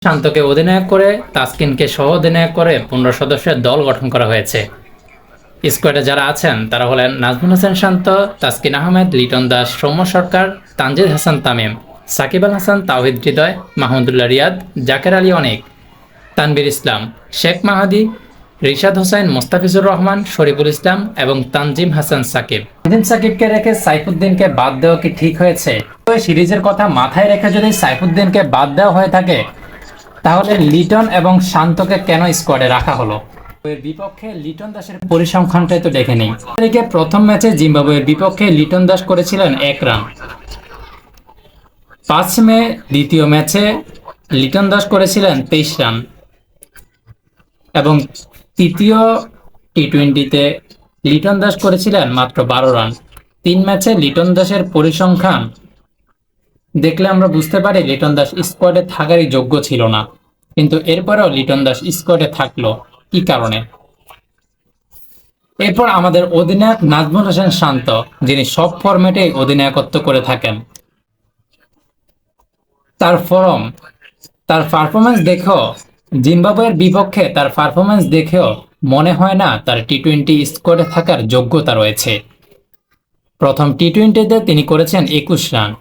শান্তকে অধিনায়ক করে তাসকিনকে সহ অধিনায়ক করে 15 সদস্যের দল গঠন করা হয়েছে। স্কোয়াডে যারা আছেন তারা হলেন নাজমুল হোসেন শান্ত, তাসকিন আহমেদ, লিটন দাস, সৌম্য সরকার, তানজিদ হাসান তামিম, সাকিব আল হাসান, তাওহিদ হৃদয়, মাহমুদুল্লাহ রিয়াদ, জাকের আলী অনেক, তানভীর ইসলাম, শেখ মাহাদি, রিশাদ হোসেন, মোস্তাফিজুর রহমান, শরীফুল ইসলাম এবং তানজিম হাসান সাকিব। সাকিবকে রেখে সাইফুদ্দিনকে বাদ দেওয়া কি ঠিক হয়েছে? সিরিজের কথা মাথায় রেখে যদি সাইফুদ্দিনকে বাদ দেওয়া হয়ে থাকে তাহলে লিটন এবং শান্তকে কেন স্কোয়াডে রাখা হলো? এর বিপক্ষে লিটন দাসের পরিসংখ্যানটাই তো দেখে নেই। প্রথম ম্যাচে জিম্বাবুয়ের বিপক্ষে লিটন দাস করেছিলেন 1 রান। 5 মে দ্বিতীয় ম্যাচে লিটন দাস করেছিলেন 23 রান এবং তৃতীয় টি20তে লিটন দাস করেছিলেন মাত্র 12 রান। 3 ম্যাচে লিটন দাসের পরিসংখ্যান দেখলে আমরা বুঝতে পারি লিটন দাস স্কোয়াডে থাকারই যোগ্য ছিল না, কিন্তু এরপরেও লিটন দাস স্কোয়াডে থাকলো কি কারণে? এরপর আমাদের অধিনায়ক নাজমুল হোসেন শান্ত, যিনি সব ফরম্যাটে অধিনায়কত্ব করে থাকেন, তার পারফরমেন্স দেখেও জিম্বাবুয়ের বিপক্ষে তার পারফরমেন্স দেখেও মনে হয় না তার টি20 স্কোয়াডে থাকার যোগ্যতা রয়েছে। প্রথম টি20তে তিনি করেছেন 21 রান,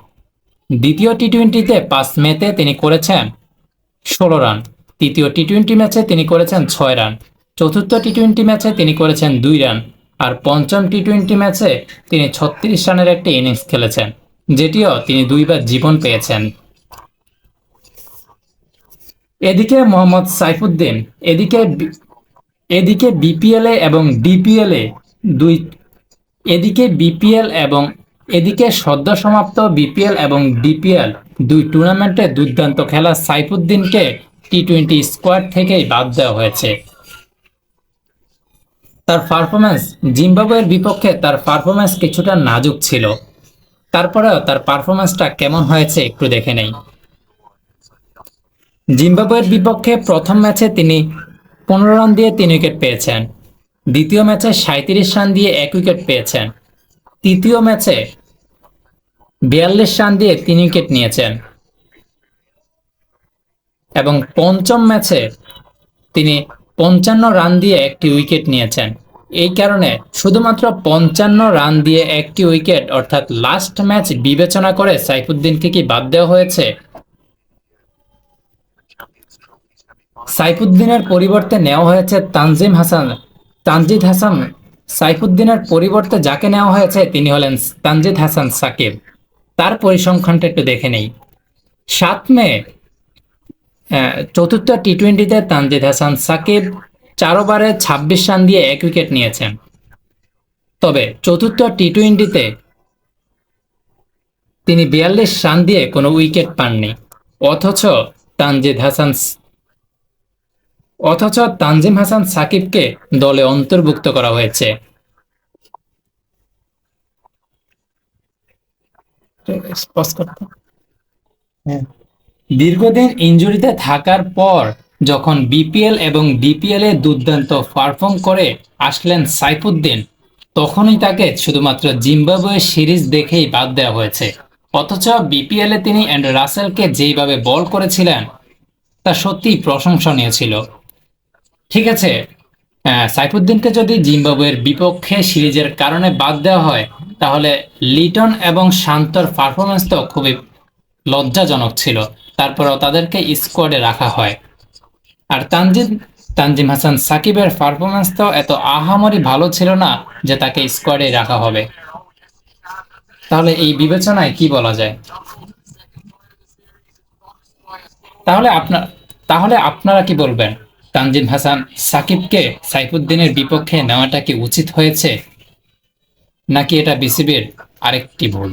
দ্বিতীয় টি20তে 5 মেতে তিনি করেছেন 16 রান, তৃতীয় টি20 ম্যাচে তিনি করেছেন 6 রান, চতুর্থ টি20 ম্যাচে তিনি করেছেন 2 রান, আর পঞ্চম টি20 ম্যাচে তিনি 36 রানের একটি ইনিংস খেলেছেন, যেটিও তিনি 2 বার জীবন পেয়েছেন। এদিকে মোহাম্মদ সাইফুদ্দিন এদিকে বিপিএল এবং ডিপিএল এদিকে সদ্য সমাপ্ত বিপিএল এবং ডিপিএল দুই টুর্নামেন্টে দুর্দান্ত খেলা সাইফুদ্দিনকে টি20 স্কোয়াড থেকেই বাদ দেওয়া হয়েছে। তার পারফরমেন্স জিম্বাবুয়ের বিপক্ষে তার পারফরমেন্স কিছুটা নাজুক ছিল, তারপরেও তার পারফরমেন্সটা কেমন হয়েছে একটু দেখে নেই। জিম্বাবুয়ের বিপক্ষে প্রথম ম্যাচে তিনি 15 রান দিয়ে 3 উইকেট পেয়েছেন, দ্বিতীয় ম্যাচে 37 রান দিয়ে 1 উইকেট পেয়েছেন, তৃতীয় ম্যাচে 42 রান দিয়ে 3 উইকেট নিয়েছেন এবং পঞ্চম ম্যাচে তিনি 55 রান দিয়ে 1টি উইকেট নিয়েছেন। এই কারণে শুধুমাত্র 55 রান দিয়ে 1টি উইকেট অর্থাৎ লাস্ট ম্যাচ বিবেচনা করে সাইফুদ্দিনকে কি বাদ দেওয়া হয়েছে? সাইফুদ্দিনের পরিবর্তে নেওয়া হয়েছে তানজিদ হাসান। সাইফুদ্দিনের পরিবর্তে যাকে নেওয়া হয়েছে তিনি হলেন তানজিদ হাসান সাকিব। তার পরিসংখ্যানটা একটু দেখে নেই। 7 মে চতুর্থ টি20তে তানজিদ হাসান সাকিব 4 ওভারে 26 রান দিয়ে 1 উইকেট নিয়েছেন, তবে চতুর্থ টি20তে তিনি 42 রান দিয়ে কোনো উইকেট পাননি। অথচ তানজিম হাসান সাকিবকে দলে অন্তর্ভুক্ত করা হয়েছে। দীর্ঘদিন ইনজুরিতে থাকার পর যখন বিপিএল এবং ডিপিএল এ দুর্দান্ত পারফর্ম করে আসলেন সাইফুদ্দিন, তখনই তাকে শুধুমাত্র জিম্বাবুয়ে সিরিজ দেখেই বাদ দেওয়া হয়েছে। অথচ বিপিএল এ তিনি অ্যান্ড্রে রাসেলকে যেইভাবে বল করেছিলেন তা সত্যিই প্রশংসনীয় ছিল। ঠিক আছে, সাইফুদ্দিনকে যদি জিম্বাবুয়ের বিপক্ষে সিরিজের কারণে বাদ দেওয়া হয় তাহলে লিটন এবং শান্তর পারফরমেন্স তো খুবই লজ্জাজনক ছিল, তারপরেও তাদেরকে স্কোয়াডে রাখা হয়। আর তানজিম হাসান সাকিবের পারফরমেন্স তো এত আহামরি ভালো ছিল না যে তাকে স্কোয়াডে রাখা হবে। তাহলে এই বিবেচনায় কি বলা যায়? তাহলে আপনারা কি বলবেন? তানজিম হাসান সাকিবকে সাইফুদ্দিনের বিপক্ষে নেওয়াটা কি উচিত হয়েছে, নাকি এটা বিসিবির আরেকটি ভুল?